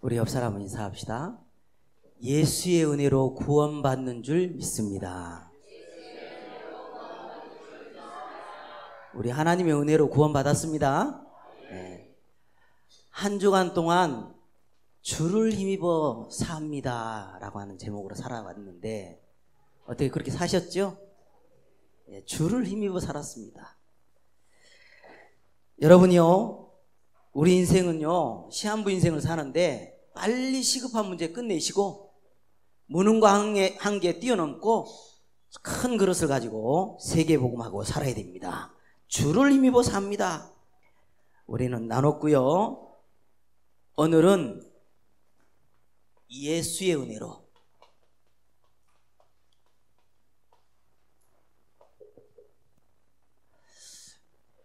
우리 옆 사람은 인사합시다. 예수의 은혜로 구원받는 줄 믿습니다. 우리 하나님의 은혜로 구원받았습니다. 네. 한 주간 동안 주를 힘입어 삽니다 라고 하는 제목으로 살아왔는데 어떻게 그렇게 사셨죠? 네, 주를 힘입어 살았습니다. 여러분이요, 우리 인생은요 시한부 인생을 사는데 빨리 시급한 문제 끝내시고 무능과 한계 뛰어넘고 큰 그릇을 가지고 세계복음하고 살아야 됩니다. 주를 힘입어 삽니다. 우리는 나눴고요. 오늘은 예수의 은혜로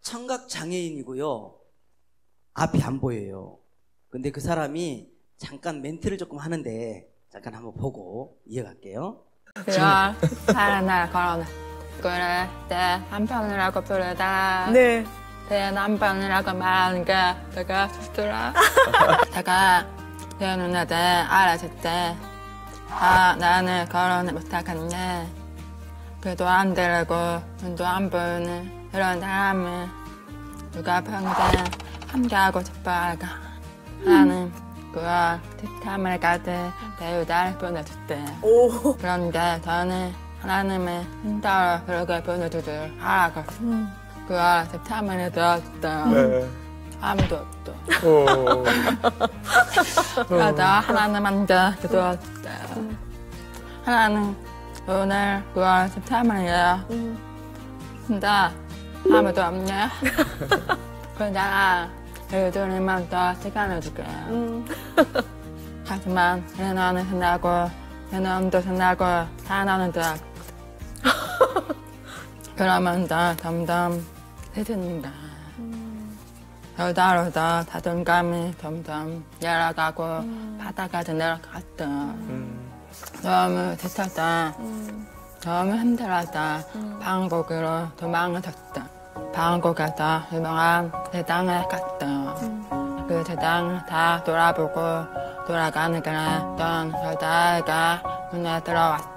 청각장애인이고요. 앞이 안 보여요. 근데 그 사람이 잠깐 멘트를 조금 하는데 잠깐 한번 보고 이어갈게요. 그럼 살아날 걸어나 그래 내 남편이라고 부르다. 네. 내 남편이라고 말하는 게 되게 좋더라. 내가 내 눈에 대해 알아줄 때 나는 결혼을 못하겠네. 귀도 안 들리고 눈도 안 보이는 이런 사람을 누가 평생 함께하고 싶어 할까. 나는 9월 13일까지 내 유다를 보내줬대. 그런데 저는 하나님의 힘따라 그렇게 보내주길 하라고. 9월 13일이 되었어요. 네. 아무도 없어. 그래서 하나님한테 기도했어요. 하나님, 오늘 9월 13일이에요. 근데 아무도 없네. 그러다가 주님만 더 시간을 줄게요. 하지만 인원은 끝나고 인원도 끝나고 단어는 더 그러면서 점점 세진다. 여자로서 자존감이 점점 내려가고 바닥까지 내려갔다. 너무 지쳤다. 너무 힘들었다. 방콕으로 도망을 쳤다. 방콕에서 유명한 대당에 갔다. 그 대당을 다 돌아보고 돌아가는 길에 어떤 여자애가 눈에 들어왔다.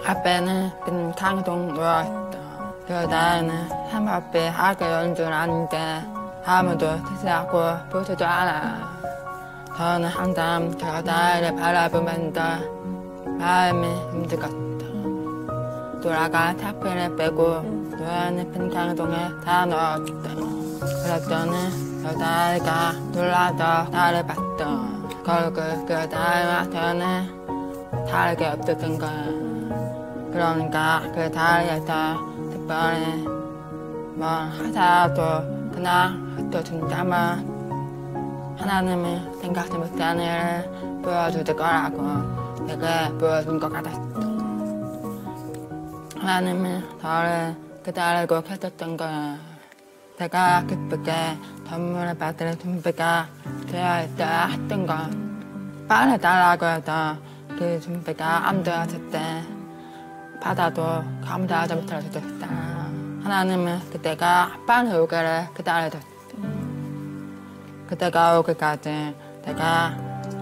앞에는 큰 강동 누워있다. 그 여자애는 삼업비 하게 온 줄 아는데 아무도 대시하고 보지도 않아. 저는 항상 그 여자애를 바라보면서 마음이 움직였다. 돌아가 차피를 빼고 누워있는 큰 강동에 다 넣었다. 그랬더니 여자애가 놀라서 나를 봤다. 결국 그 여자애와 저는 다르게 없었던 거야. 그러니까 그 자리에서 특별히 뭘 하자도 그냥 흩어진다면 하나님이 생각지 못한 일을 보여줄 거라고 내게 보여준 것 같았어. 하나님이 저를 기다리고 계셨던 거야. 내가 기쁘게 선물을 받을 준비가 되어 있어야 했던 건 빨리 달라고 해서 그 준비가 안 되었을 때 받아도 감사하지 못할 수도 있다. 하나님은 그때가 빨리 오기를 기다려줬다. 그때가 오기까지 내가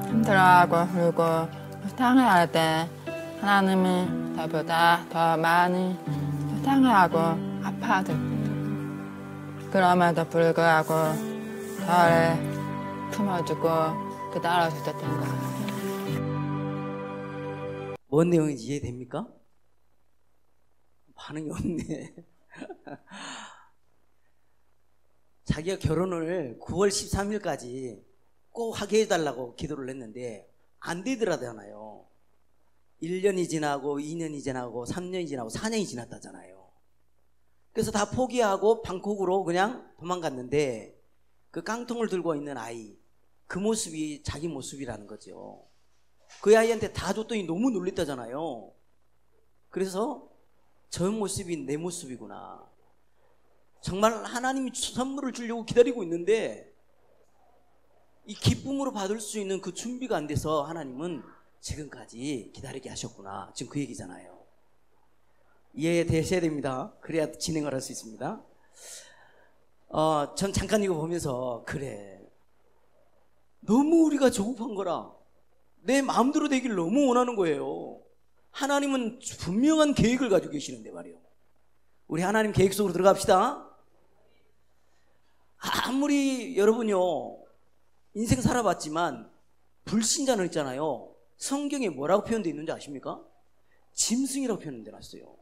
힘들어하고 울고 불쌍해할 때 하나님이 저보다 더 많이 불쌍해하고 아파하셨다. 그럼에도 불구하고 저를 품어주고 기다려주셨던 거야. 뭔 내용인지 이해됩니까? 반응이 없네. 자기가 결혼을 9월 13일까지 꼭 하게 해달라고 기도를 했는데 안 되더라잖아요. 1년이 지나고 2년이 지나고 3년이 지나고 4년이 지났다잖아요. 그래서 다 포기하고 방콕으로 그냥 도망갔는데 그 깡통을 들고 있는 아이, 그 모습이 자기 모습이라는 거죠. 그 아이한테 다 줬더니 너무 놀랬다잖아요. 그래서 저 모습이 내 모습이구나. 정말 하나님이 선물을 주려고 기다리고 있는데 이 기쁨으로 받을 수 있는 그 준비가 안 돼서 하나님은 지금까지 기다리게 하셨구나. 지금 그 얘기잖아요. 이해되셔야 됩니다. 그래야 진행을 할 수 있습니다. 전 잠깐 이거 보면서 그래, 너무 우리가 조급한 거라. 내 마음대로 되기를 너무 원하는 거예요. 하나님은 분명한 계획을 가지고 계시는데 말이에요. 우리 하나님 계획 속으로 들어갑시다. 아무리 여러분요 인생 살아봤지만 불신자는 있잖아요. 성경에 뭐라고 표현되어 있는지 아십니까? 짐승이라고 표현되어 놨어요.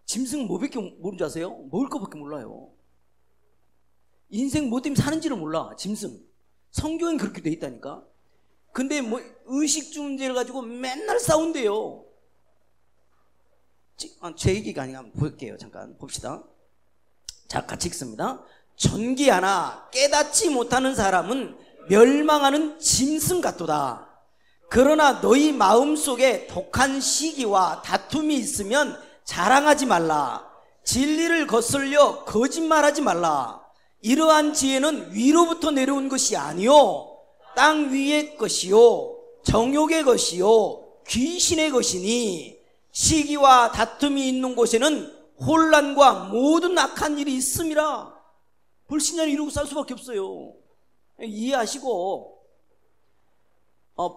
짐승은 뭐밖에 모르는 줄 아세요? 먹을 것밖에 몰라요. 인생 뭐 때문에 사는지를 몰라. 짐승. 성경엔 그렇게 돼 있다니까. 근데 뭐 의식 문제를 가지고 맨날 싸운대요. 제 얘기가 아니라 한번 볼게요. 잠깐 봅시다. 자, 같이 읽습니다. 존귀하나 깨닫지 못하는 사람은 멸망하는 짐승 같도다. 그러나 너희 마음속에 독한 시기와 다툼이 있으면 자랑하지 말라. 진리를 거슬려 거짓말하지 말라. 이러한 지혜는 위로부터 내려온 것이 아니요 땅 위의 것이요 정욕의 것이요 귀신의 것이니 시기와 다툼이 있는 곳에는 혼란과 모든 악한 일이 있음이라. 불신자는 이러고 살 수밖에 없어요. 이해하시고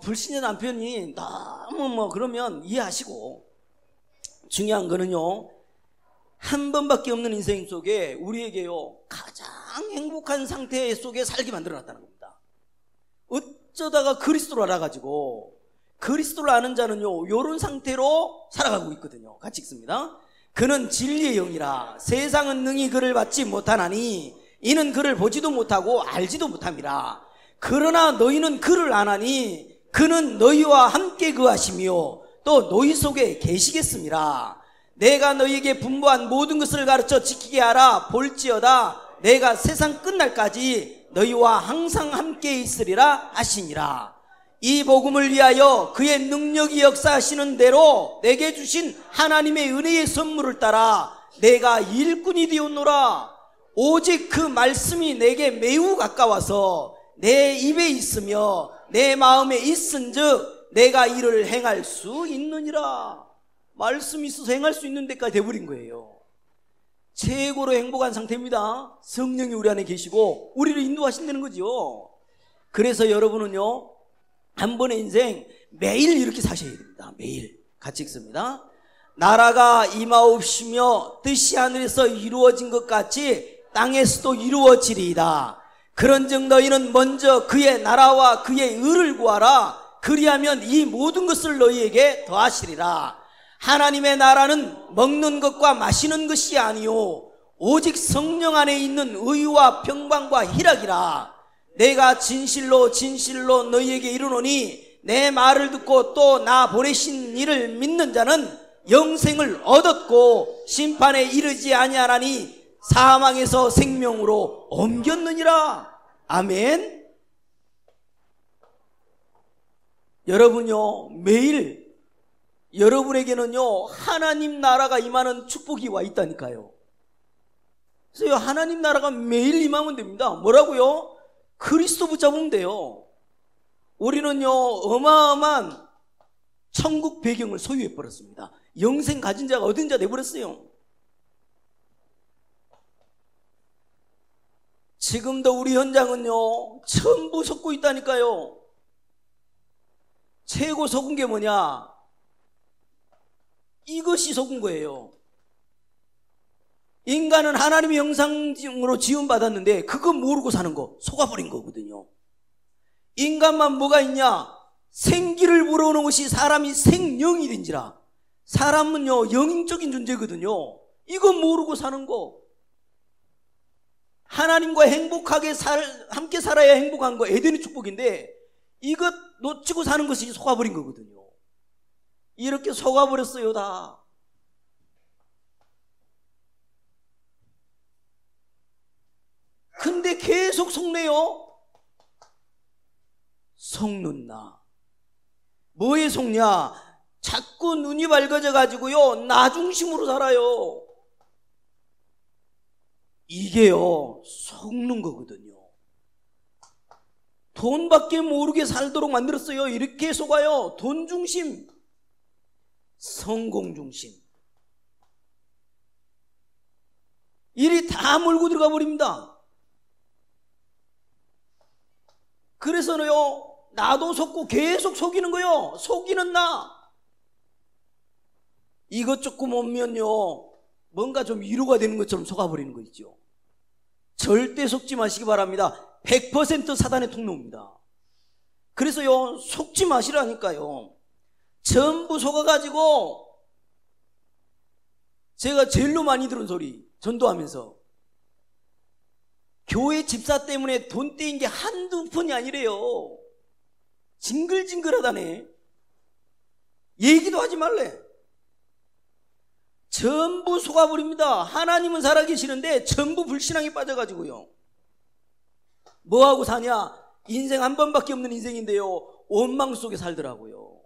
불신자 남편이 너무 그러면 이해하시고, 중요한 거는요 한 번밖에 없는 인생 속에 우리에게요 가장 행복한 상태 속에 살게 만들어놨다는 겁니다. 어쩌다가 그리스도를 알아가지고, 그리스도를 아는 자는요 요런 상태로 살아가고 있거든요. 같이 읽습니다. 그는 진리의 영이라 세상은 능히 그를 받지 못하나니 이는 그를 보지도 못하고 알지도 못함이라. 그러나 너희는 그를 아나니 그는 너희와 함께 거하시며 또 너희 속에 계시겠음이라. 내가 너희에게 분부한 모든 것을 가르쳐 지키게 하라. 볼지어다 내가 세상 끝날까지 너희와 항상 함께 있으리라 하시니라. 이 복음을 위하여 그의 능력이 역사하시는 대로 내게 주신 하나님의 은혜의 선물을 따라 내가 일꾼이 되었노라. 오직 그 말씀이 내게 매우 가까워서 내 입에 있으며 내 마음에 있은즉 내가 이를 행할 수 있느니라. 말씀이 있어서 행할 수 있는 데까지 돼버린 거예요. 최고로 행복한 상태입니다. 성령이 우리 안에 계시고 우리를 인도하신다는 거죠. 그래서 여러분은요 한 번의 인생 매일 이렇게 사셔야 됩니다. 매일. 같이 읽습니다. 나라가 임하옵시며 뜻이 하늘에서 이루어진 것 같이 땅에서도 이루어지리이다. 그런즉 너희는 먼저 그의 나라와 그의 의를 구하라. 그리하면 이 모든 것을 너희에게 더하시리라. 하나님의 나라는 먹는 것과 마시는 것이 아니요 오직 성령 안에 있는 의와 평강과 희락이라. 내가 진실로 진실로 너희에게 이르노니 내 말을 듣고 또 나 보내신 이를 믿는 자는 영생을 얻었고 심판에 이르지 아니하나니 사망에서 생명으로 옮겼느니라. 아멘. 여러분요 매일 여러분에게는요 하나님 나라가 임하는 축복이 와 있다니까요. 그래서 하나님 나라가 매일 임하면 됩니다. 뭐라고요? 그리스도 붙잡으면 돼요. 우리는요 어마어마한 천국 배경을 소유해 버렸습니다. 영생 가진 자가 얻은 자 돼버렸어요. 지금도 우리 현장은요 전부 속고 있다니까요. 최고 속은 게 뭐냐? 이것이 속은 거예요. 인간은 하나님의 형상으로 지음받았는데 그거 모르고 사는 거 속아버린 거거든요. 인간만 뭐가 있냐? 생기를 불어오는 것이 사람이 생령이 된지라. 사람은요 영적인 존재거든요. 이거 모르고 사는 거. 하나님과 행복하게 함께 살아야 행복한 거 에덴의 축복인데 이것 놓치고 사는 것이 속아버린 거거든요. 이렇게 속아버렸어요 다. 근데 계속 속네요. 속는다. 뭐에 속냐? 자꾸 눈이 밝아져 가지고요 나 중심으로 살아요. 이게요 속는 거거든요. 돈밖에 모르게 살도록 만들었어요. 이렇게 속아요. 돈 중심, 성공 중심. 일이 다 몰고 들어가 버립니다. 그래서요, 나도 속고 계속 속이는 거요. 속이는 나. 이것 조금 오면요, 뭔가 좀 위로가 되는 것처럼 속아버리는 거 있죠. 절대 속지 마시기 바랍니다. 100% 사단의 통로입니다. 그래서요, 속지 마시라니까요. 전부 속아가지고, 제가 제일로 많이 들은 소리, 전도하면서, 교회 집사 때문에 돈 떼인 게 한두 푼이 아니래요. 징글징글하다네. 얘기도 하지 말래. 전부 속아버립니다. 하나님은 살아계시는데 전부 불신앙에 빠져가지고요. 뭐하고 사냐? 인생 한 번밖에 없는 인생인데요, 원망 속에 살더라고요.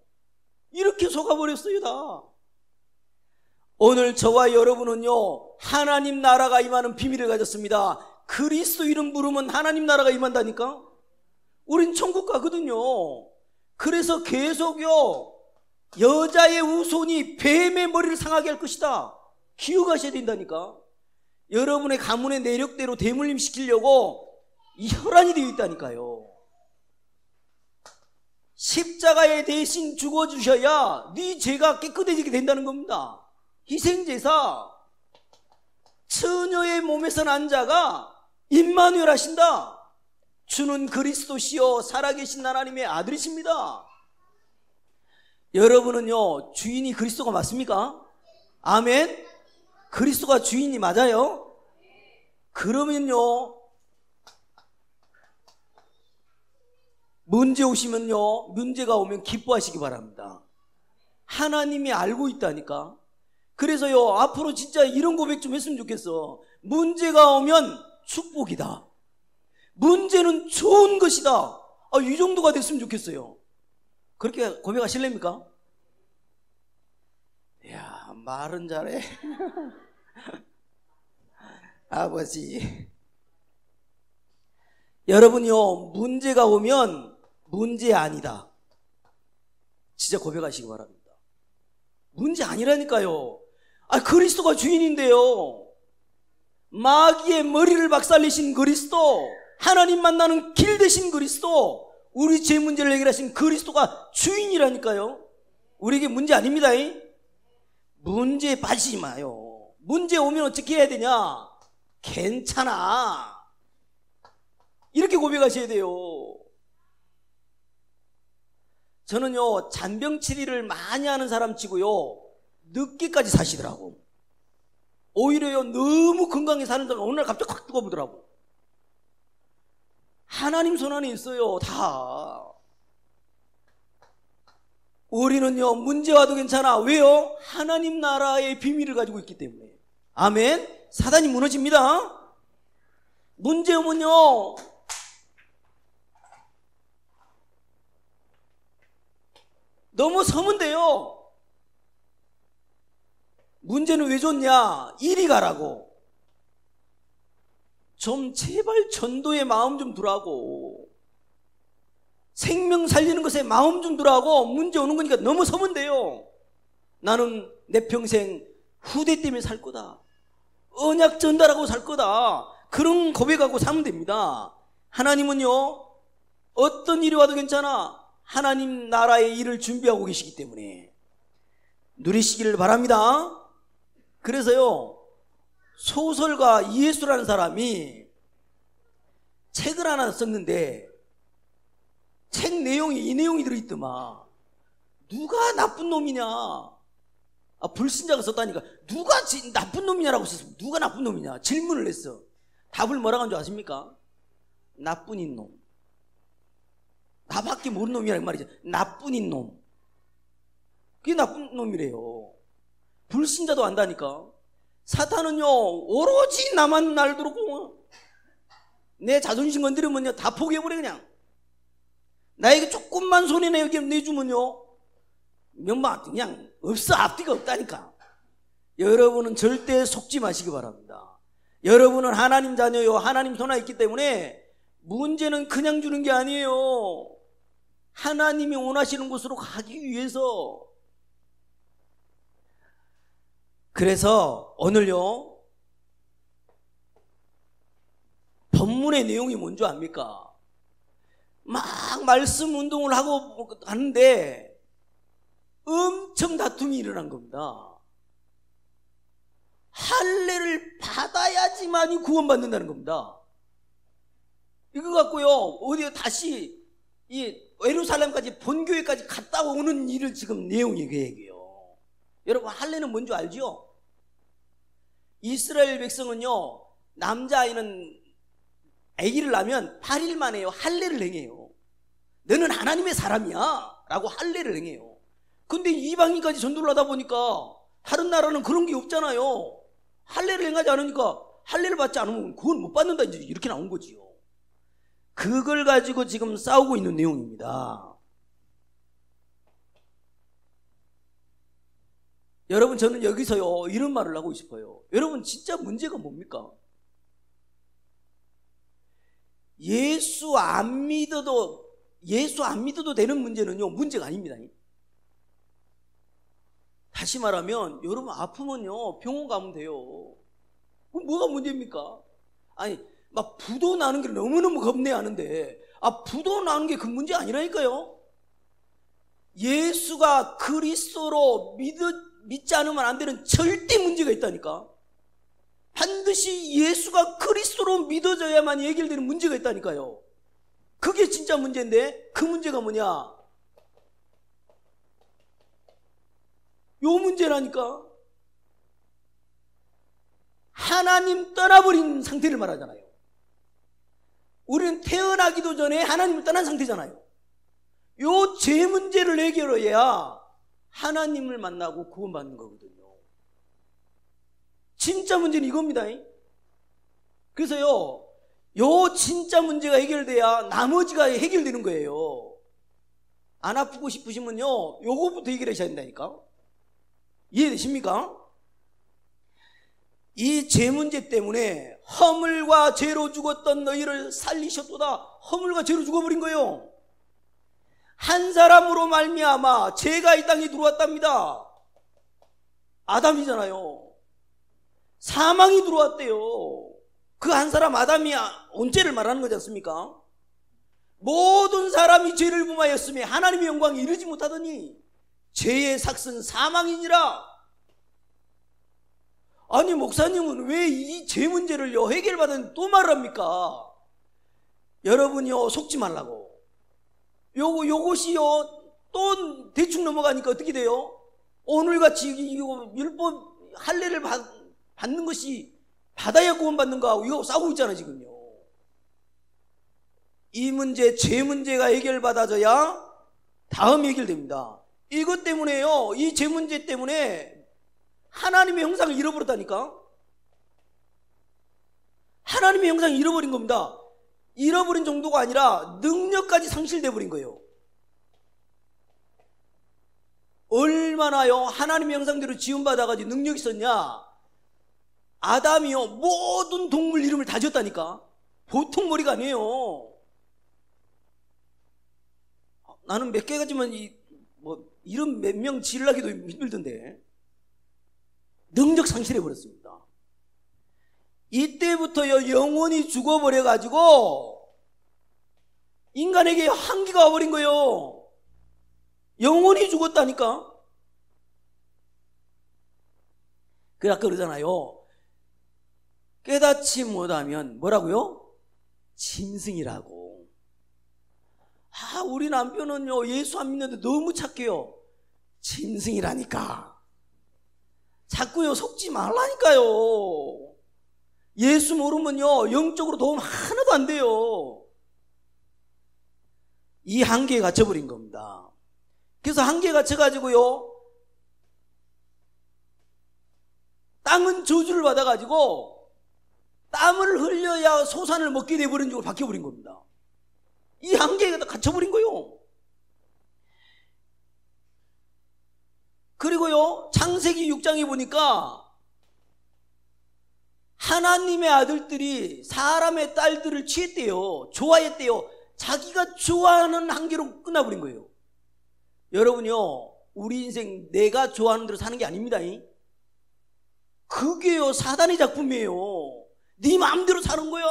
이렇게 속아버렸어요, 다. 오늘 저와 여러분은요, 하나님 나라가 임하는 비밀을 가졌습니다. 그리스도 이름 부르면 하나님 나라가 임한다니까? 우린 천국 가거든요. 그래서 계속요, 여자의 후손이 뱀의 머리를 상하게 할 것이다. 기억하셔야 된다니까. 여러분의 가문의 내력대로 대물림 시키려고 이 혈안이 되어 있다니까요. 십자가에 대신 죽어주셔야 네 죄가 깨끗해지게 된다는 겁니다. 희생제사. 처녀의 몸에서 난 자가 임마누엘 하신다. 주는 그리스도시요 살아계신 하나님의 아들이십니다. 여러분은요, 주인이 그리스도가 맞습니까? 아멘. 그리스도가 주인이 맞아요? 그러면요, 문제 오시면요, 문제가 오면 기뻐하시기 바랍니다. 하나님이 알고 있다니까. 그래서요, 앞으로 진짜 이런 고백 좀 했으면 좋겠어. 문제가 오면 축복이다. 문제는 좋은 것이다. 이 정도가 됐으면 좋겠어요. 그렇게 고백하실랍니까? 이야, 말은 잘해. 아버지. 여러분요, 문제가 오면 문제 아니다. 진짜 고백하시기 바랍니다. 문제 아니라니까요. 그리스도가 주인인데요. 마귀의 머리를 박살내신 그리스도, 하나님 만나는 길 되신 그리스도, 우리 죄 문제를 해결하신 그리스도가 주인이라니까요. 우리에게 문제 아닙니다. 문제에 빠지지 마요. 문제 오면 어떻게 해야 되냐? 괜찮아. 이렇게 고백하셔야 돼요. 저는요, 잔병치리를 많이 하는 사람 치고요, 늦게까지 사시더라고. 오히려요, 너무 건강히 사는 사람 어느 날 갑자기 확 뜨거워보더라고. 하나님 손 안에 있어요, 다. 우리는요, 문제 와도 괜찮아. 왜요? 하나님 나라의 비밀을 가지고 있기 때문에. 아멘. 사단이 무너집니다. 문제 오면요, 너무 서면 돼요. 문제는 왜 줬냐? 이리 가라고. 좀 제발 전도에 마음 좀 두라고. 생명 살리는 것에 마음 좀 두라고. 문제 오는 거니까 너무 서면 돼요. 나는 내 평생 후대 때문에 살 거다. 언약 전달하고 살 거다. 그런 고백하고 살면 됩니다. 하나님은요, 어떤 일이 와도 괜찮아. 하나님 나라의 일을 준비하고 계시기 때문에 누리시기를 바랍니다. 그래서요, 소설가 이예수라는 사람이 책을 하나 썼는데 책 내용이 이 내용이 들어있더만. 누가 나쁜 놈이냐? 불신자가 썼다니까. 누가 나쁜 놈이냐라고 썼어. 누가 나쁜 놈이냐? 질문을 했어. 답을 뭐라고 한 줄 아십니까? 나뿐인 놈. 나밖에 모르는 놈이란 말이죠. 나뿐인 놈. 그게 나쁜 놈이래요. 불신자도 안다니까. 사탄은요, 오로지 나만 날두르고 내 자존심 건드리면요, 다 포기해버려. 그냥 나에게 조금만 손해나 여기 내주면요, 명마 그냥 없어. 앞뒤가 없다니까. 여러분은 절대 속지 마시기 바랍니다. 여러분은 하나님 자녀요, 하나님 손 안에 있기 때문에 문제는 그냥 주는 게 아니에요. 하나님이 원하시는 곳으로 가기 위해서. 그래서 오늘요, 본문의 내용이 뭔지 압니까? 막 말씀 운동을 하고 가는데 엄청 다툼이 일어난 겁니다. 할례를 받아야지만이 구원받는다는 겁니다. 이거 갖고요, 어디에 다시 이 예루살렘까지 본교회까지 갔다 오는 일을 지금 내용이 계획이에요. 여러분, 할례는 뭔지 알죠? 이스라엘 백성은요, 남자아이는 아기를 낳으면 8일 만에요 할례를 행해요. 너는 하나님의 사람이야 라고 할례를 행해요. 근데 이방인까지 전도를 하다 보니까 다른 나라는 그런 게 없잖아요. 할례를 행하지 않으니까 할례를 받지 않으면 그건 못 받는다, 이제 이렇게 나온 거지요. 그걸 가지고 지금 싸우고 있는 내용입니다. 여러분, 저는 여기서요 이런 말을 하고 싶어요. 여러분, 진짜 문제가 뭡니까? 예수 안 믿어도 되는 문제는요 문제가 아닙니다. 다시 말하면 여러분, 아프면요 병원 가면 돼요. 그럼 뭐가 문제입니까? 아니, 막 부도 나는 게 너무너무 겁내하는데, 부도 나는 게 그 문제 아니라니까요. 예수가 그리스도로 믿지 않으면 안 되는 절대 문제가 있다니까. 반드시 예수가 그리스도로 믿어져야만 해결되는 문제가 있다니까요. 그게 진짜 문제인데, 그 문제가 뭐냐? 요 문제라니까. 하나님 떠나버린 상태를 말하잖아요. 우리는 태어나기도 전에 하나님을 떠난 상태잖아요. 요 죄 문제를 해결해야 하나님을 만나고 구원받는 거거든요. 진짜 문제는 이겁니다. 그래서요, 요 진짜 문제가 해결돼야 나머지가 해결되는 거예요. 안 아프고 싶으시면요 요거부터 해결하셔야 된다니까. 이해되십니까? 이 죄 문제 때문에 허물과 죄로 죽었던 너희를 살리셨도다. 허물과 죄로 죽어버린 거예요. 한 사람으로 말미암아 죄가 이 땅에 들어왔답니다. 아담이잖아요. 사망이 들어왔대요. 그 한 사람 아담이 언제를 말하는 거지 않습니까? 모든 사람이 죄를 범하였으며 하나님의 영광에 이르지 못하더니 죄의 삭은 사망이니라. 아니, 목사님은 왜 이 죄 문제를요 해결받은 또 말합니까? 여러분이요 속지 말라고. 요것이요 또 대충 넘어가니까 어떻게 돼요? 오늘같이 이거 율법 할례를 받는 것이 받아야 구원받는가 하고 이거 싸우고 있잖아요 지금요. 이 문제, 죄 문제가 해결받아져야 다음 해결됩니다. 이것 때문에요, 이 죄 문제 때문에 하나님의 형상을 잃어버렸다니까. 하나님의 형상을 잃어버린 겁니다. 잃어버린 정도가 아니라 능력까지 상실돼 버린 거예요. 얼마나요 하나님의 형상대로 지음받아가지고 능력이 있었냐. 아담이요 모든 동물 이름을 다 지었다니까. 보통 머리가 아니에요. 나는 몇 개 가지만 이름 몇 명 지으려기도 힘들던데 능력 상실해 버렸습니다. 이때부터요 영혼이 죽어버려 가지고 인간에게 한계가 와버린 거예요. 영혼이 죽었다니까. 그래서 그러잖아요. 깨닫지 못하면 뭐라고요? 짐승이라고. 우리 남편은요 예수 안 믿는데 너무 착해요. 짐승이라니까. 자꾸요 속지 말라니까요. 예수 모르면요 영적으로 도움 하나도 안 돼요. 이 한계에 갇혀버린 겁니다. 그래서 한계에 갇혀가지고요 땅은 저주를 받아가지고 땀을 흘려야 소산을 먹게 돼버린 쪽으로 바뀌어버린 겁니다. 이 한계에 갇혀버린 거예요. 그리고요 창세기 6장에 보니까 하나님의 아들들이 사람의 딸들을 취했대요. 좋아했대요. 자기가 좋아하는 한계로 끝나버린 거예요. 여러분요 우리 인생 내가 좋아하는 대로 사는 게 아닙니다. 그게요 사단의 작품이에요. 네 마음대로 사는 거야.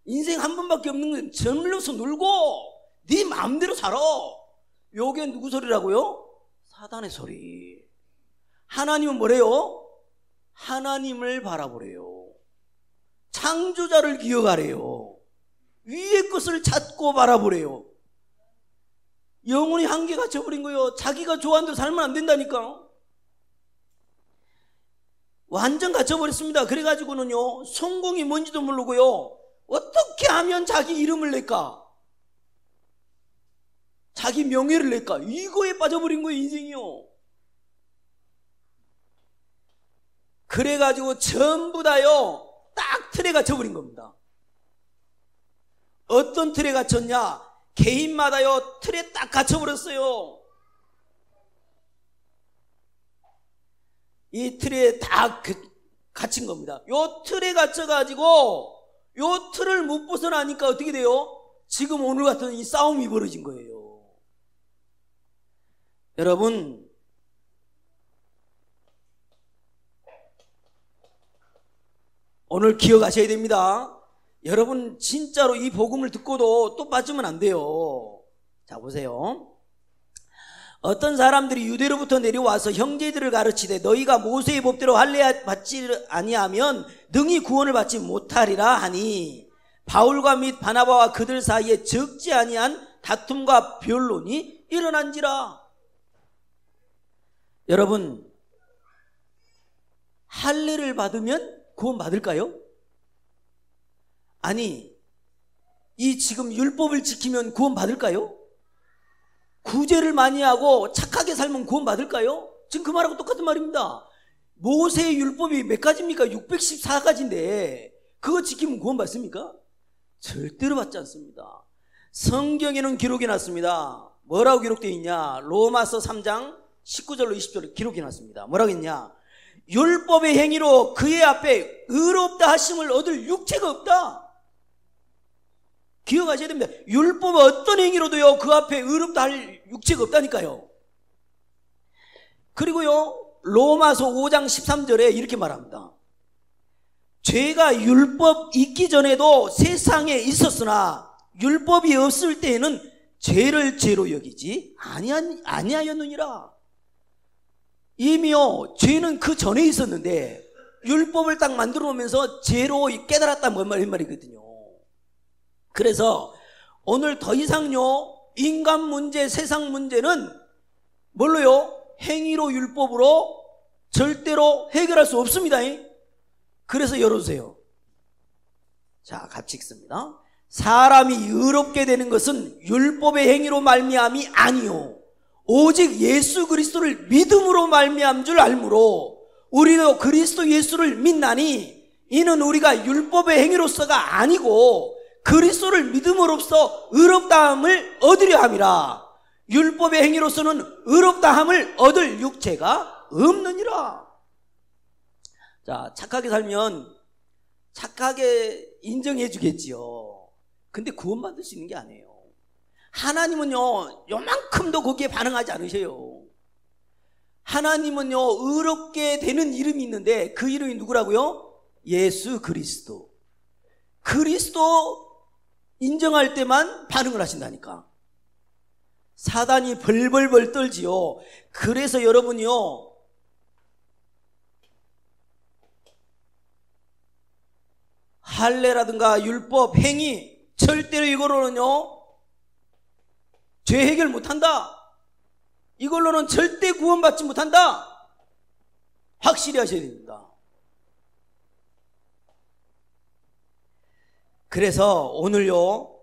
인생 한 번밖에 없는 건 젊어서 놀고 네 마음대로 살아. 요게 누구 소리라고요? 사단의 소리. 하나님은 뭐래요? 하나님을 바라보래요. 창조자를 기억하래요. 위의 것을 찾고 바라보래요. 영혼이 한계 갇혀버린 거예요. 자기가 좋아하는 대로 살면 안 된다니까. 완전 갇혀버렸습니다. 그래가지고는요, 성공이 뭔지도 모르고요, 어떻게 하면 자기 이름을 낼까? 자기 명예를 낼까? 이거에 빠져버린 거예요, 인생이요. 그래가지고 전부 다요, 딱 틀에 갇혀버린 겁니다. 어떤 틀에 갇혔냐? 개인마다요, 틀에 딱 갇혀버렸어요. 이 틀에 다 갇힌 겁니다. 요 틀에 갇혀가지고 요 틀을 못 벗어나니까 어떻게 돼요? 지금 오늘 같은 이 싸움이 벌어진 거예요. 여러분, 오늘 기억하셔야 됩니다. 여러분 진짜로 이 복음을 듣고도 또 빠지면 안 돼요. 자, 보세요. 어떤 사람들이 유대로부터 내려와서 형제들을 가르치되 너희가 모세의 법대로 할례 받지 아니하면 능히 구원을 받지 못하리라 하니, 바울과 및 바나바와 그들 사이에 적지 아니한 다툼과 변론이 일어난지라. 여러분, 할례를 받으면 구원 받을까요? 아니, 이 지금 율법을 지키면 구원 받을까요? 구제를 많이 하고 착하게 살면 구원 받을까요? 지금 그 말하고 똑같은 말입니다. 모세의 율법이 몇 가지입니까? 614가지인데 그거 지키면 구원 받습니까? 절대로 받지 않습니다. 성경에는 기록이 났습니다. 뭐라고 기록되어 있냐? 로마서 3장 19절로 20절에 기록이 났습니다. 뭐라고 했냐? 율법의 행위로 그의 앞에 의롭다 하심을 얻을 육체가 없다. 기억하셔야 됩니다. 율법은 어떤 행위로도요, 그 앞에 의롭다 할 육체가 없다니까요. 그리고요, 로마서 5장 13절에 이렇게 말합니다. 죄가 율법 있기 전에도 세상에 있었으나 율법이 없을 때에는 죄를 죄로 여기지 아니하였느니라. 이미요, 죄는 그 전에 있었는데 율법을 딱 만들어 놓으면서 죄로 깨달았다는 말이거든요. 그래서 오늘 더 이상요, 인간 문제, 세상 문제는 뭘로요? 행위로, 율법으로 절대로 해결할 수 없습니다. 그래서 열어주세요. 자, 같이 읽습니다. 사람이 의롭게 되는 것은 율법의 행위로 말미암이 아니요 오직 예수 그리스도를 믿음으로 말미암은 줄 알므로 우리도 그리스도 예수를 믿나니 이는 우리가 율법의 행위로서가 아니고 그리스도를 믿음으로써 의롭다함을 얻으려 함이라. 율법의 행위로서는 의롭다함을 얻을 육체가 없느니라. 자, 착하게 살면 착하게 인정해 주겠지요. 근데 구원받을 수 있는 게 아니에요. 하나님은요, 요만큼도 거기에 반응하지 않으셔요. 하나님은요, 의롭게 되는 이름이 있는데 그 이름이 누구라고요? 예수 그리스도. 그리스도 인정할 때만 반응을 하신다니까. 사단이 벌벌벌 떨지요. 그래서 여러분이요, 할례라든가 율법, 행위, 절대로 이거로는요 죄 해결 못한다, 이걸로는 절대 구원받지 못한다, 확실히 하셔야 됩니다. 그래서 오늘요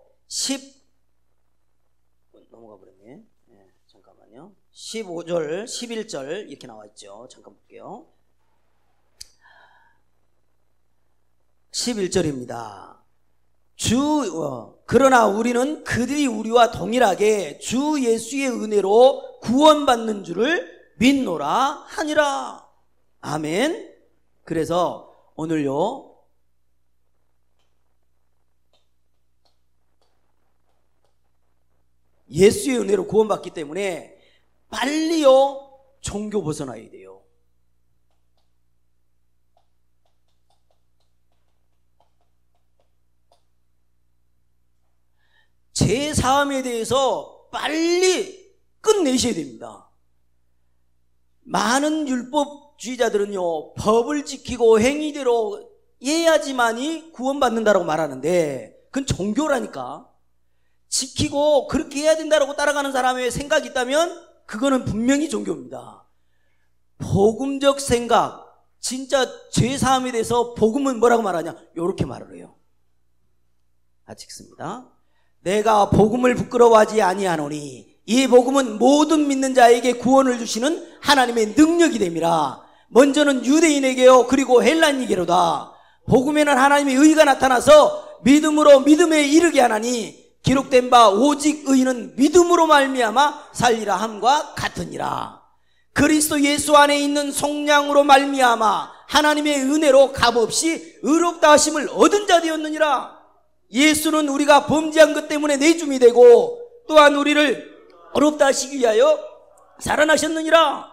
넘어가 버렸네. 잠깐만요. 15절 11절 이렇게 나와 있죠. 잠깐 볼게요. 11절입니다. 그러나 우리는 그들이 우리와 동일하게 주 예수의 은혜로 구원받는 줄을 믿노라 하니라. 아멘. 그래서 오늘요 예수의 은혜로 구원받기 때문에 빨리요 종교 벗어나야 돼요. 제사함에 대해서 빨리 끝내셔야 됩니다. 많은 율법주의자들은요, 법을 지키고 행위대로 해야지만이 구원받는다라고 말하는데, 그건 종교라니까. 지키고 그렇게 해야 된다라고 따라가는 사람의 생각이 있다면 그거는 분명히 종교입니다. 복음적 생각, 진짜 죄사함에 대해서 복음은 뭐라고 말하냐? 이렇게 말을 해요. 같이 읽습니다. 내가 복음을 부끄러워하지 아니하노니 이 복음은 모든 믿는 자에게 구원을 주시는 하나님의 능력이 됨이라. 먼저는 유대인에게요 그리고 헬라인에게로다. 복음에는 하나님의 의가 나타나서 믿음으로 믿음에 이르게 하나니 기록된 바 오직 의인은 믿음으로 말미암아 살리라 함과 같으니라. 그리스도 예수 안에 있는 속량으로 말미암아 하나님의 은혜로 값없이 의롭다 하심을 얻은 자 되었느니라. 예수는 우리가 범죄한 것 때문에 내줌이 되고 또한 우리를 의롭다 하시기 위하여 살아나셨느니라.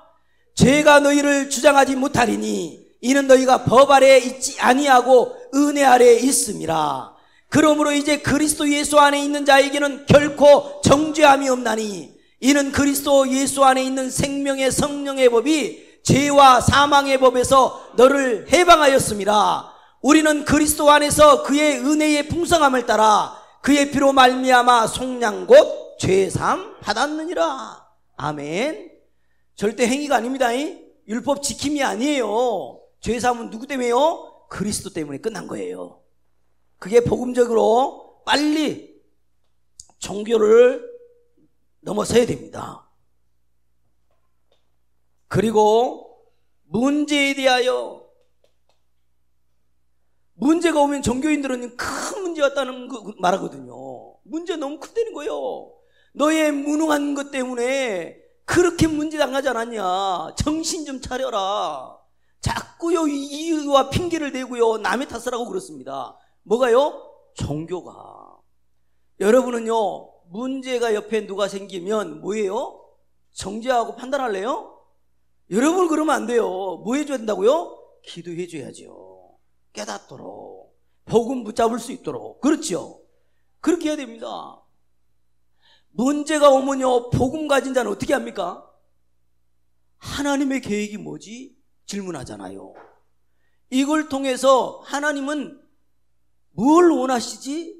죄가 너희를 주장하지 못하리니 이는 너희가 법 아래에 있지 아니하고 은혜 아래에 있음이라. 그러므로 이제 그리스도 예수 안에 있는 자에게는 결코 정죄함이 없나니 이는 그리스도 예수 안에 있는 생명의 성령의 법이 죄와 사망의 법에서 너를 해방하였음이라. 우리는 그리스도 안에서 그의 은혜의 풍성함을 따라 그의 피로 말미암아 속량 곧 죄사함 받았느니라. 아멘. 절대 행위가 아닙니다. 율법 지킴이 아니에요. 죄사함은 누구 때문에요? 그리스도 때문에 끝난 거예요. 그게 복음적으로 빨리 종교를 넘어서야 됩니다. 그리고 문제에 대하여, 문제가 오면 종교인들은 큰 문제 왔다는 거 말하거든요. 문제 너무 크다는 거예요. 너의 무능한 것 때문에 그렇게 문제 당하지 않았냐. 정신 좀 차려라. 자꾸요 이유와 핑계를 대고요 남의 탓을 하고 그렇습니다. 뭐가요? 종교가. 여러분은요 문제가 옆에 누가 생기면 뭐예요? 정죄하고 판단할래요? 여러분 그러면 안 돼요. 뭐 해줘야 된다고요? 기도해 줘야죠. 깨닫도록, 복음 붙잡을 수 있도록. 그렇죠? 그렇게 해야 됩니다. 문제가 오면요 복음 가진 자는 어떻게 합니까? 하나님의 계획이 뭐지? 질문하잖아요. 이걸 통해서 하나님은 뭘 원하시지?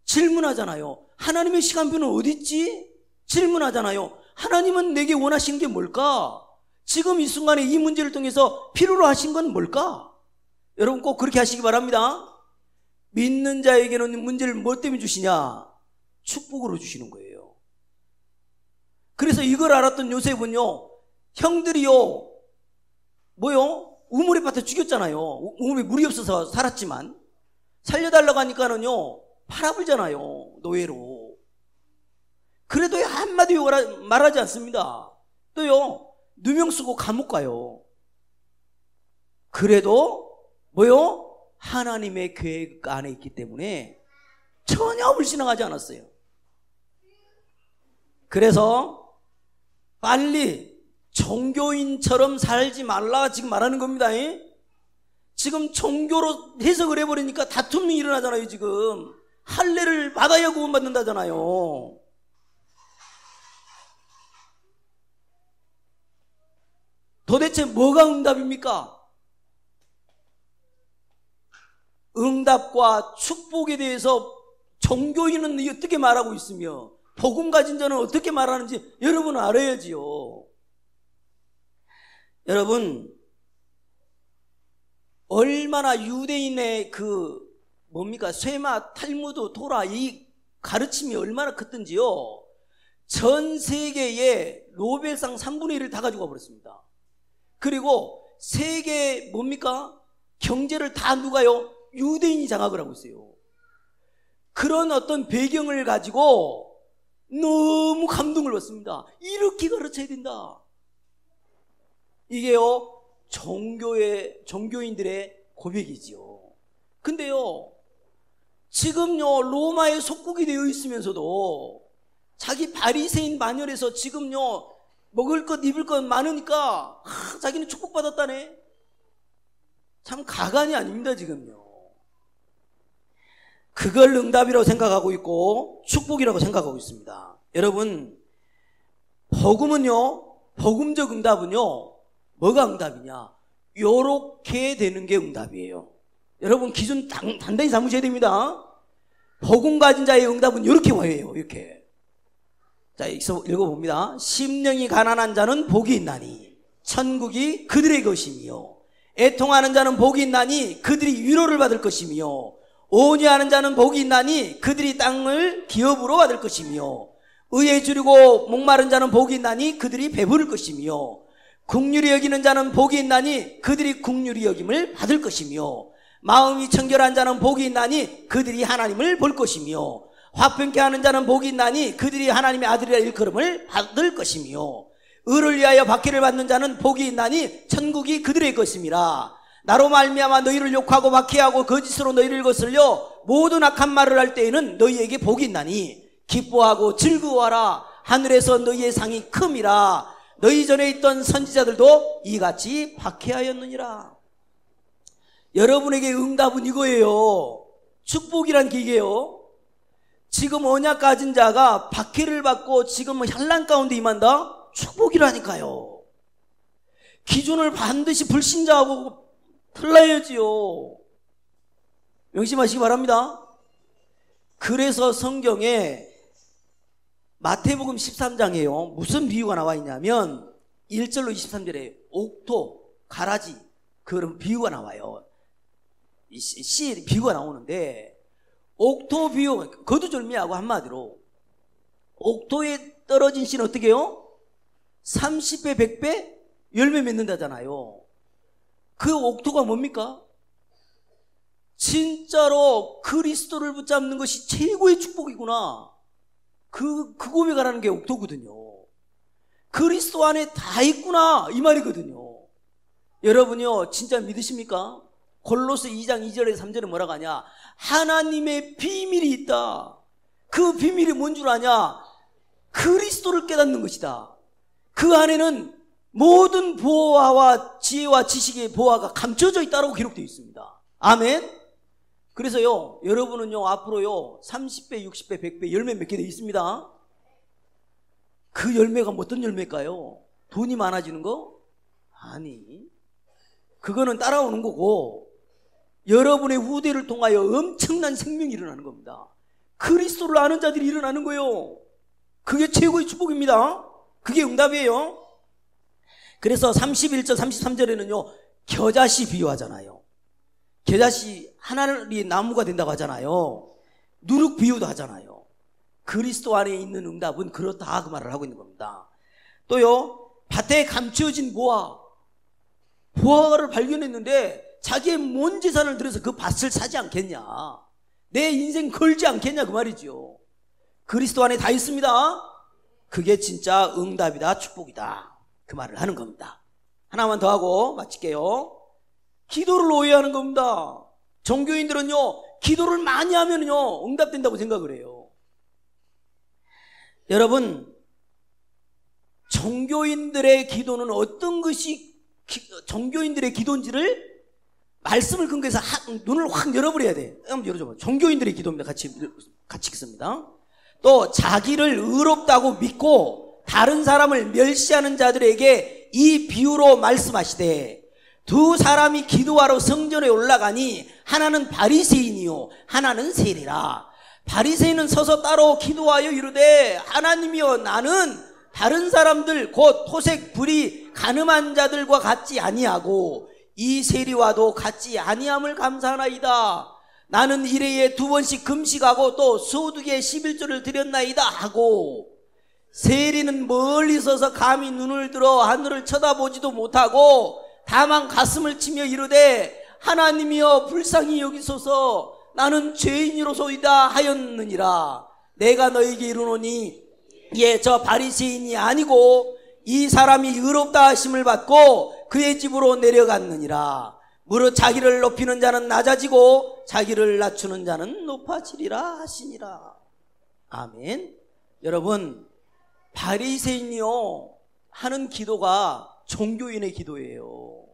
질문하잖아요. 하나님의 시간표는 어디 있지? 질문하잖아요. 하나님은 내게 원하시는 게 뭘까? 지금 이 순간에 이 문제를 통해서 필요로 하신 건 뭘까? 여러분 꼭 그렇게 하시기 바랍니다. 믿는 자에게는 문제를 뭐 때문에 주시냐? 축복으로 주시는 거예요. 그래서 이걸 알았던 요셉은요 형들이요 뭐요? 우물에 빠져 죽였잖아요. 우물에 물이 없어서 살았지만 살려달라고 하니까는요 팔아불잖아요. 노예로. 그래도 한마디 말하지 않습니다. 또요 누명 쓰고 감옥 가요. 그래도 뭐요? 하나님의 계획 안에 있기 때문에 전혀 불신앙하지 않았어요. 그래서 빨리 종교인처럼 살지 말라 지금 말하는 겁니다. 지금 종교로 해석을 해버리니까 다툼이 일어나잖아요. 지금 할례를 받아야 구원받는다잖아요. 도대체 뭐가 응답입니까? 응답과 축복에 대해서 종교인은 어떻게 말하고 있으며 복음 가진 자는 어떻게 말하는지 여러분은 알아야지요. 여러분 얼마나 유대인의 그 뭡니까 쇠마, 탈무드, 토라 이 가르침이 얼마나 컸던지요. 전 세계에 노벨상 3분의 1을 다 가지고 와버렸습니다. 그리고 세계 뭡니까 경제를 다 누가요? 유대인이 장악을 하고 있어요. 그런 어떤 배경을 가지고 너무 감동을 받습니다. 이렇게 가르쳐야 된다. 이게요 종교인들의 고백이지요. 근데요 지금요 로마의 속국이 되어 있으면서도 자기 바리새인 반열에서 지금요 먹을 것 입을 것 많으니까 자기는 축복받았다네. 참 가관이 아닙니다 지금요. 그걸 응답이라고 생각하고 있고 축복이라고 생각하고 있습니다. 여러분, 복음은요, 복음적 응답은요, 뭐가 응답이냐? 요렇게 되는 게 응답이에요. 여러분, 기준 단단히 삼으셔야 됩니다. 복음 가진 자의 응답은 이렇게 와요. 이렇게. 자, 읽어봅니다. 심령이 가난한 자는 복이 있나니 천국이 그들의 것이며, 애통하는 자는 복이 있나니 그들이 위로를 받을 것이며, 온유하는 자는 복이 있나니 그들이 땅을 기업으로 받을 것이며, 의에 줄이고 목마른 자는 복이 있나니 그들이 배부를 것이며, 긍휼히 여기는 자는 복이 있나니 그들이 긍휼히 여김을 받을 것이며, 마음이 청결한 자는 복이 있나니 그들이 하나님을 볼 것이며, 화평케 하는 자는 복이 있나니 그들이 하나님의 아들이라 일컬음을 받을 것이며, 의를 위하여 박해를 받는 자는 복이 있나니 천국이 그들의 것임이라. 나로 말미암아 너희를 욕하고 박해하고 거짓으로 너희를 거슬려 모든 악한 말을 할 때에는 너희에게 복이 있나니 기뻐하고 즐거워하라. 하늘에서 너희의 상이 큼이라. 너희 전에 있던 선지자들도 이같이 박해하였느니라. 여러분에게 응답은 이거예요. 축복이란 기계요. 지금 언약 가진 자가 박해를 받고 지금 환난 가운데 임한다? 축복이라니까요. 기준을 반드시 불신자하고 틀어야지요. 명심하시기 바랍니다. 그래서 성경에 마태복음 13장에요. 무슨 비유가 나와 있냐면 1절로 23절에 옥토, 가라지, 그런 비유가 나와요. 씨 비유가 나오는데, 옥토 비유, 거두절미하고 한마디로 옥토에 떨어진 씨는 어떻게 해요? 30배, 100배 열매 맺는다잖아요. 그 옥토가 뭡니까? 진짜로 그리스도를 붙잡는 것이 최고의 축복이구나. 그 고백하라는 게 옥토거든요. 그리스도 안에 다 있구나, 이 말이거든요. 여러분요, 진짜 믿으십니까? 골로새 2장 2절에 3절에 뭐라고 하냐? 하나님의 비밀이 있다. 그 비밀이 뭔 줄 아냐? 그리스도를 깨닫는 것이다. 그 안에는 모든 보화와 지혜와 지식의 보화가 감춰져 있다고 기록되어 있습니다. 아멘. 그래서요, 여러분은요, 앞으로요 30배, 60배, 100배 열매 맺게 되어 있습니다. 그 열매가 어떤 열매일까요? 돈이 많아지는 거? 아니, 그거는 따라오는 거고, 여러분의 후대를 통하여 엄청난 생명이 일어나는 겁니다. 그리스도를 아는 자들이 일어나는 거예요. 그게 최고의 축복입니다. 그게 응답이에요. 그래서 31절 33절에는요 겨자씨 비유하잖아요. 겨자씨 하나리 나무가 된다고 하잖아요. 누룩 비유도 하잖아요. 그리스도 안에 있는 응답은 그렇다, 그 말을 하고 있는 겁니다. 또요, 밭에 감추어진 보화를 발견했는데 자기의 뭔 재산을 들여서 그 밭을 사지 않겠냐, 내 인생 걸지 않겠냐, 그 말이죠. 그리스도 안에 다 있습니다. 그게 진짜 응답이다, 축복이다, 그 말을 하는 겁니다. 하나만 더 하고 마칠게요. 기도를 오해하는 겁니다. 종교인들은요, 기도를 많이 하면요 응답된다고 생각을 해요. 여러분, 종교인들의 기도는 어떤 것이 종교인들의 기도인지를 말씀을 근거해서 눈을 확 열어버려야 돼. 한번 열어줘봐. 종교인들의 기도입니다. 같이 읽습니다. 또 자기를 의롭다고 믿고 다른 사람을 멸시하는 자들에게 이 비유로 말씀하시되, 두 사람이 기도하러 성전에 올라가니 하나는 바리새인이요 하나는 세리라. 바리새인은 서서 따로 기도하여 이르되, 하나님이여, 나는 다른 사람들 곧 토색 불의 간음한 자들과 같지 아니하고 이 세리와도 같지 아니함을 감사하나이다. 나는 일회에 2번씩 금식하고 또 소득에 11조를 드렸나이다 하고, 세리는 멀리 서서 감히 눈을 들어 하늘을 쳐다보지도 못하고 다만 가슴을 치며 이르되, 하나님이여 불쌍히 여기소서, 나는 죄인이로소이다 하였느니라. 내가 너에게 이르노니 예, 저 바리새인이 아니고 이 사람이 의롭다 하심을 받고 그의 집으로 내려갔느니라. 무릇 자기를 높이는 자는 낮아지고 자기를 낮추는 자는 높아지리라 하시니라. 아멘. 여러분, 바리새인이요 하는 기도가 종교인의 기도예요.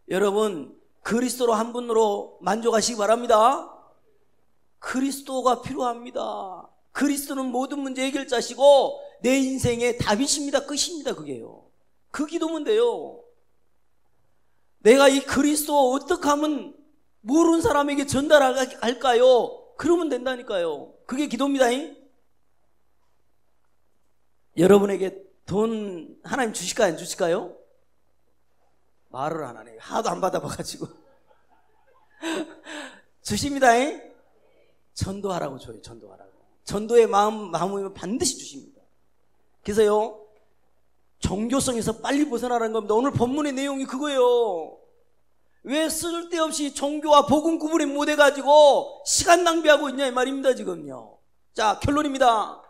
여러분, 그리스도로 한 분으로 만족하시기 바랍니다. 그리스도가 필요합니다. 그리스도는 모든 문제 해결자시고 내 인생의 답이십니다. 끝입니다. 그게요. 그 기도면 돼요. 내가 이 그리스도 어떻게 하면 모르는 사람에게 전달할까요? 그러면 된다니까요. 그게 기도입니다. 여러분에게 돈 하나님 주실까요? 안 주실까요? 말을 안 하네. 하도 안 받아봐가지고. 주십니다. 전도하라고 줘요. 전도하라고. 전도의 마음이면 반드시 주십니다. 그래서요, 종교성에서 빨리 벗어나라는 겁니다. 오늘 본문의 내용이 그거예요. 왜 쓸데없이 종교와 복음 구분을 못해가지고 시간 낭비하고 있냐 이 말입니다. 지금요. 자, 결론입니다.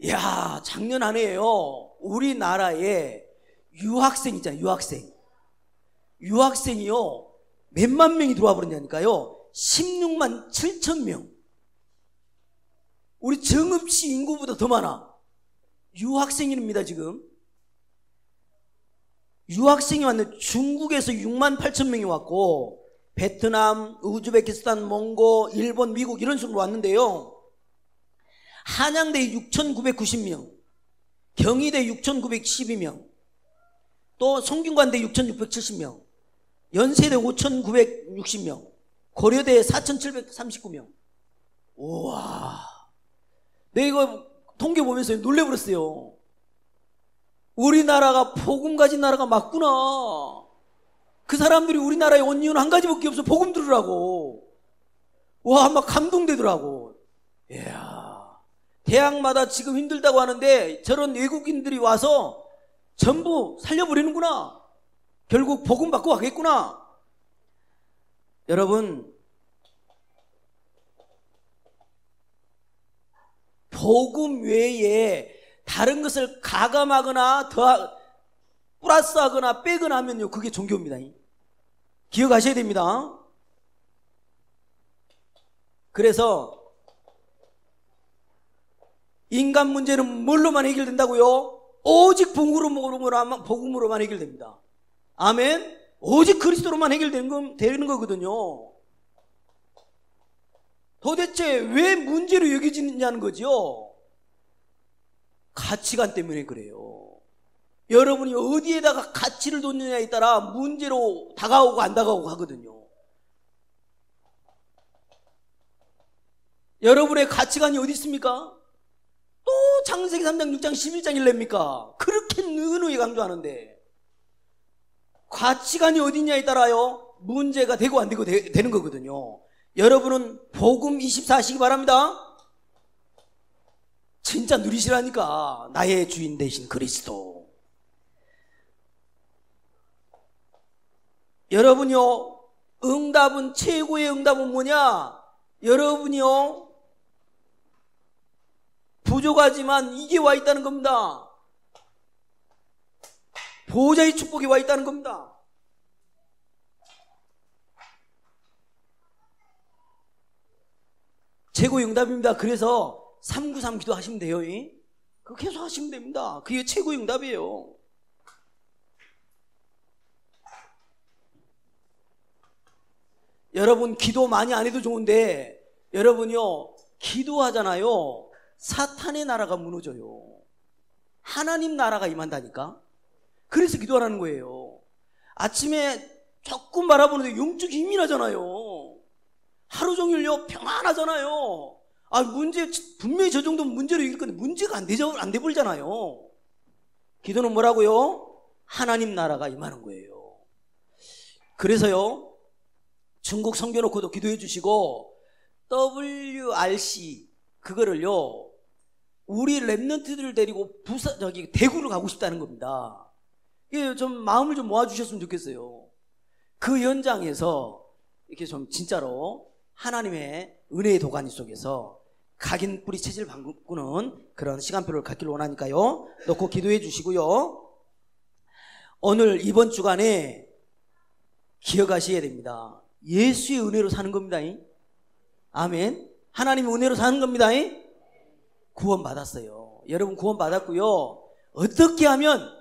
이야, 작년 한 해에요, 우리나라에 유학생 있잖아요. 유학생이요 몇만 명이 들어와 버렸냐니까요. 16만 7천 명. 우리 정읍시 인구보다 더 많아. 유학생입니다. 지금 유학생이 왔는데 중국에서 6만 8천 명이 왔고, 베트남, 우즈베키스탄, 몽고, 일본, 미국 이런 식으로 왔는데요. 한양대 6,990명, 경희대 6,912명, 또 성균관대 6,670명, 연세대 5,960명, 고려대 4,739명. 우와, 내가 이거 통계 보면서 놀래버렸어요. 우리나라가 복음 가진 나라가 맞구나. 그 사람들이 우리나라에 온 이유는 한 가지밖에 없어. 복음 들으라고. 와, 막 감동되더라고. 이야, 대학마다 지금 힘들다고 하는데 저런 외국인들이 와서 전부 살려버리는구나. 결국 복음 받고 가겠구나. 여러분, 복음 외에 다른 것을 가감하거나 더 플러스하거나 빼거나 하면요, 그게 종교입니다. 기억하셔야 됩니다. 그래서 인간 문제는 뭘로만 해결된다고요? 오직 복음으로만 해결됩니다. 아멘. 오직 그리스도로만 해결되는 거거든요. 도대체 왜 문제로 여겨지느냐는 거죠. 가치관 때문에 그래요. 여러분이 어디에다가 가치를 뒀느냐에 따라 문제로 다가오고 안 다가오고 하거든요. 여러분의 가치관이 어디 있습니까? 또 창세기 3장, 6장, 11장 일렙니까? 그렇게 누누이 강조하는데 가치관이 어디냐에 따라요 문제가 되고 안 되고 되는 거거든요. 여러분은 복음 24시기 바랍니다. 진짜 누리시라니까. 나의 주인 되신 그리스도. 여러분요, 최고의 응답은 뭐냐? 여러분이요, 부족하지만 이게 와 있다는 겁니다. 보호자의 축복이 와 있다는 겁니다. 최고의 응답입니다. 그래서 393 기도하시면 돼요. 그거 계속 하시면 됩니다. 그게 최고의 응답이에요. 여러분, 기도 많이 안 해도 좋은데 여러분요, 기도하잖아요. 사탄의 나라가 무너져요. 하나님 나라가 임한다니까. 그래서 기도하라는 거예요. 아침에 조금 바라보는데 영적 힘이 나잖아요. 하루 종일요 평안하잖아요. 분명히 저 정도면 문제로 이길 건데 문제가 안 돼버리잖아요. 기도는 뭐라고요? 하나님 나라가 임하는 거예요. 그래서요, 중국 성겨놓고도 기도해 주시고, WRC 그거를요, 우리 랩런트들을 데리고 대구를 가고 싶다는 겁니다. 이게 좀 마음을 좀 모아주셨으면 좋겠어요. 그 현장에서 이렇게 좀 진짜로 하나님의 은혜의 도가니 속에서 각인 뿌리 체질 바꾸는 그런 시간표를 갖기를 원하니까요, 놓고 기도해 주시고요. 오늘 이번 주간에 기억하셔야 됩니다. 예수의 은혜로 사는 겁니다. 아멘. 하나님의 은혜로 사는 겁니다. 구원 받았어요. 여러분 구원 받았고요. 어떻게 하면,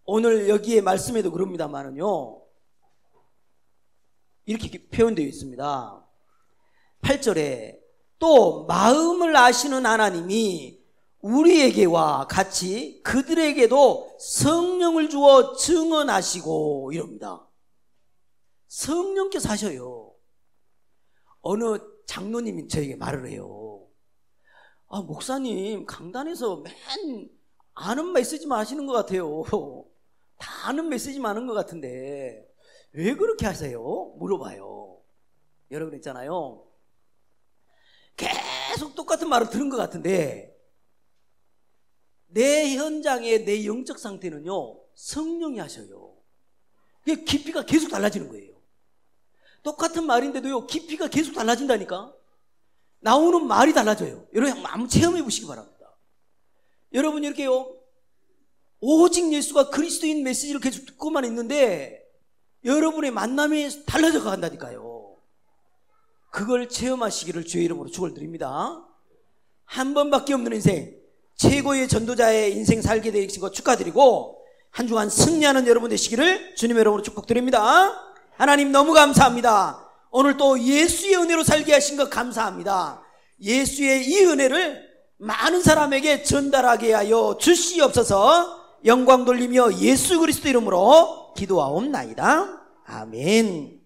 오늘 여기에 말씀에도 그럽니다만은요, 이렇게 표현되어 있습니다. 8절에 또 마음을 아시는 하나님이 우리에게와 같이 그들에게도 성령을 주어 증언하시고 이럽니다. 성령께서 하셔요. 어느 장로님이 저에게 말을 해요. 목사님 강단에서 맨 아는 메시지만 하시는 것 같아요. 다 아는 메시지만 하는 것 같은데 왜 그렇게 하세요? 물어봐요. 여러분 있잖아요, 계속 똑같은 말을 들은 것 같은데 내 현장의 내 영적 상태는요, 성령이 하셔요. 그게 깊이가 계속 달라지는 거예요. 똑같은 말인데도요, 깊이가 계속 달라진다니까. 나오는 말이 달라져요. 여러분 한번 체험해 보시기 바랍니다. 여러분 이렇게요, 오직 예수가 그리스도인 메시지를 계속 듣고만 있는데 여러분의 만남이 달라져 간다니까요. 그걸 체험하시기를 주의 이름으로 축원드립니다. 한 번밖에 없는 인생, 최고의 전도자의 인생 살게 되신 것 축하드리고 한 주간 승리하는 여러분 되시기를 주님의 이름으로 축복드립니다. 하나님 너무 감사합니다. 오늘 또 예수의 은혜로 살게 하신 것 감사합니다. 예수의 이 은혜를 많은 사람에게 전달하게 하여 주시옵소서. 영광 돌리며 예수 그리스도 이름으로 기도하옵나이다. 아멘.